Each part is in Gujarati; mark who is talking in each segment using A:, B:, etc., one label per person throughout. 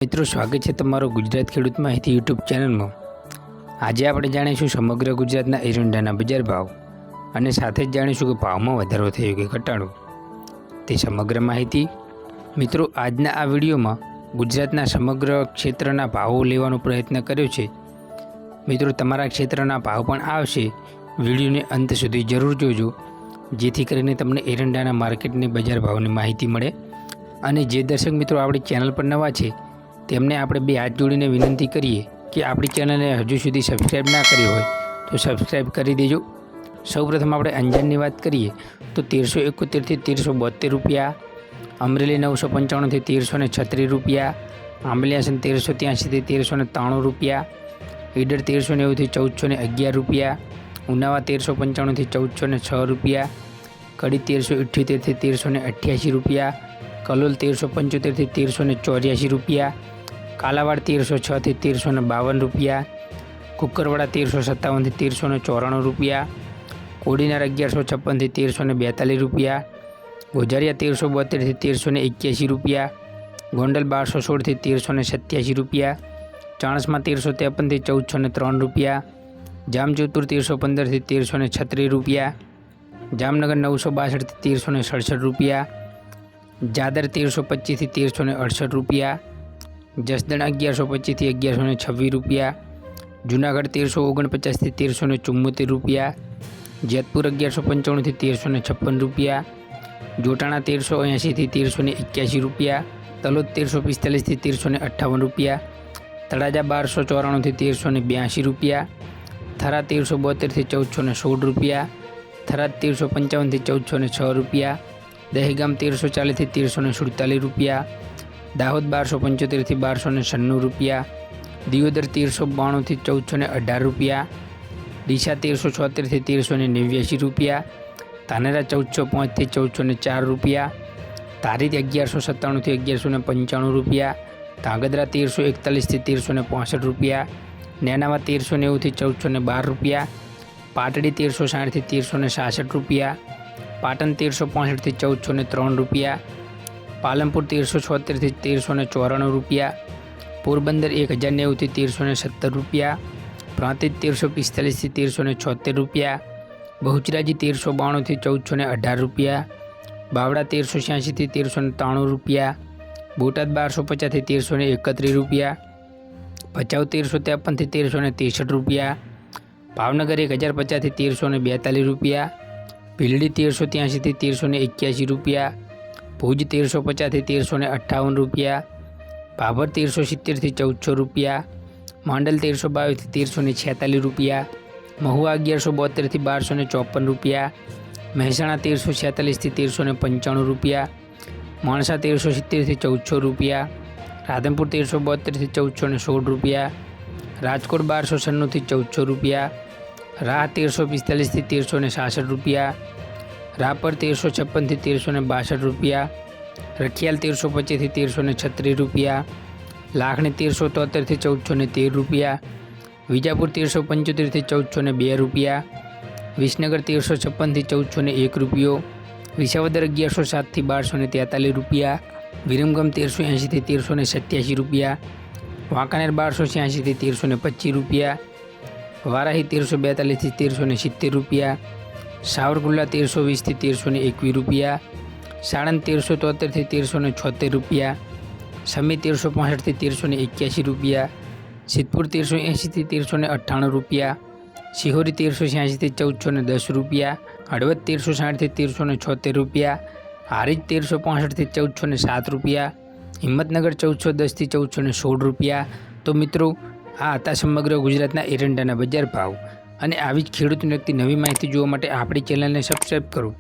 A: મિત્રો, સ્વાગત છે તમારું ગુજરાત ખેડૂત માહિતી યુટ્યુબ ચેનલમાં। આજે આપણે જાણીશું સમગ્ર ગુજરાતના એરંડાના બજાર ભાવ અને સાથે જ જાણીશું કે ભાવમાં વધારો થયો કે ઘટાડો તે સમગ્ર માહિતી। મિત્રો, આજના આ વિડીયોમાં ગુજરાતના સમગ્ર ક્ષેત્રના ભાવો લેવાનો પ્રયત્ન કર્યો છે। મિત્રો, તમારા ક્ષેત્રના ભાવ પણ આવશે, વિડીયોને અંત સુધી જરૂર જોજો, જેથી કરીને તમને એરંડાના માર્કેટની બજાર ભાવની માહિતી મળે। અને જે દર્શક મિત્રો આપણી ચેનલ પર નવા છે તેમને આપણે બે હાથ જોડીને વિનંતી કરીએ કે આપણી ચેનલને હજુ સુધી સબસ્ક્રાઈબ ના કરી હોય તો સબસ્ક્રાઈબ કરી દેજો। સૌપ્રથમ આપણે અંજારની વાત કરીએ તો 1371થી 1372 રૂપિયા, અમરેલી 995થી 1336 રૂપિયા, આંબલિયાસન 1383થી 1393 રૂપિયા, ઈડર 1390થી 1411 રૂપિયા, ઉનાવા 1395થી 1406 રૂપિયા, કડી 1378થી 1388 રૂપિયા, કલોલ 1375થી 1384 રૂપિયા, કાલાવાડ 1306થી 1352 રૂપિયા, કુકરવાડા 1357થી 1394 રૂપિયા, કોડીનાર 1156થી 1342 રૂપિયા, ગોઝારિયા 1372થી 1381 રૂપિયા, ગોંડલ 1216થી 1387 રૂપિયા, ચાણસમાં 1353થી 1403 રૂપિયા, જામજોધપુર 1315થી 1336 રૂપિયા, જામનગર 962થી 1367 રૂપિયા, જાદર 1325થી 1368 રૂપિયા, જસદણ 1125થી 1126 રૂપિયા, જૂનાગઢ 1349થી 1374 રૂપિયા, જેતપુર 1195થી 1356 રૂપિયા, જોટાણા 1380થી 1381 રૂપિયા, તલોદ 1345થી 1358 રૂપિયા, તળાજા 1294થી 1382 રૂપિયા, થરા 1372થી 1416 રૂપિયા, થરાદ 1355થી 1406 રૂપિયા, દહેગામ 1340થી 1347 રૂપિયા, દાહોદ 1275થી 1296 રૂપિયા, દિયોદર 1392થી 1418 રૂપિયા, ડીસા 1376થી 1389 રૂપિયા, ધાનેરા 1405થી 1404 રૂપિયા, તારીખ 1197થી 1195 રૂપિયા, ધાંગધ્રા 1341થી 1365 રૂપિયા, નેનામાં 1390થી 1412 રૂપિયા, પાટડી 1360થી 1366 રૂપિયા, પાટણ 1365થી 1403 રૂપિયા, પાલનપુર 1376થી 1394 રૂપિયા, પોરબંદર 1090થી 1317 રૂપિયા, પ્રાંતિજ 1345થી 1376 રૂપિયા, બહુચરાજી 1392થી 1418 રૂપિયા, બાવડા 1386થી 1393 રૂપિયા, બોટાદ 1250થી 1331 રૂપિયા, ભચાઉ 1353થી 1363 રૂપિયા, ભાવનગર 1050થી 1342 રૂપિયા, ભીલડી 1383થી 1381 રૂપિયા, ભુજ 1350થી 1358 રૂપિયા, ભાભર 1370થી 1400 રૂપિયા, માંડલ 1322થી 1346 રૂપિયા, મહુવા 1172થી 1254 રૂપિયા, મહેસાણા 1346થી 1395 રૂપિયા, માણસા 1370થી 1400 રૂપિયા, રાધનપુર 1372થી 1416 રૂપિયા, રાજકોટ 1296થી 1400 રૂપિયા, રાહ 1345થી 1366 રૂપિયા, રાપર 1356થી 1362 રૂપિયા, રખિયાલ 1325થી 1336 રૂપિયા, લાખણી 1373થી 1413 રૂપિયા, વિજાપુર 1375થી 1402 રૂપિયા, વિસનગર 1356થી 1401 રૂપિયો, વિસાવદર 1107થી 1243 રૂપિયા, વિરમગામ 1380થી 1387 રૂપિયા, વાંકાનેર 1286થી 1325 રૂપિયા, વારાહી 1342થી 1370 રૂપિયા, સાવરકુંડલા 1320થી 1321 રૂપિયા, સાણંદ 1373થી 1376 રૂપિયા, સમી 1365થી 1381 રૂપિયા, સિદ્ધપુર 1380થી 1398 રૂપિયા, સિહોરી 1386થી 1410 રૂપિયા, હળવદ 1360થી 1376 રૂપિયા, હારીજ 1365થી 1407 રૂપિયા, હિંમતનગર 1410થી 1416 રૂપિયા। તો મિત્રો, આ હતા સમગ્ર ગુજરાતના એરંડાના બજાર ભાવ। અને આવી જ ખેડૂતને લગતી નવી માહિતી જોવા માટે આપણી ચેનલને સબસ્ક્રાઈબ કરો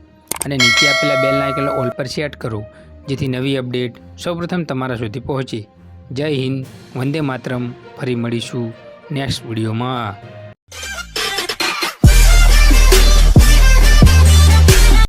A: અને નીચે આપેલા બેલ આઇકન ઓલ પર સેટ કરો, જેથી નવી અપડેટ સૌપ્રથમ તમારા સુધી પહોંચે। જય હિન્દ, વંદે માતરમ। ફરી મળીશું નેક્સ્ટ વિડીયોમાં।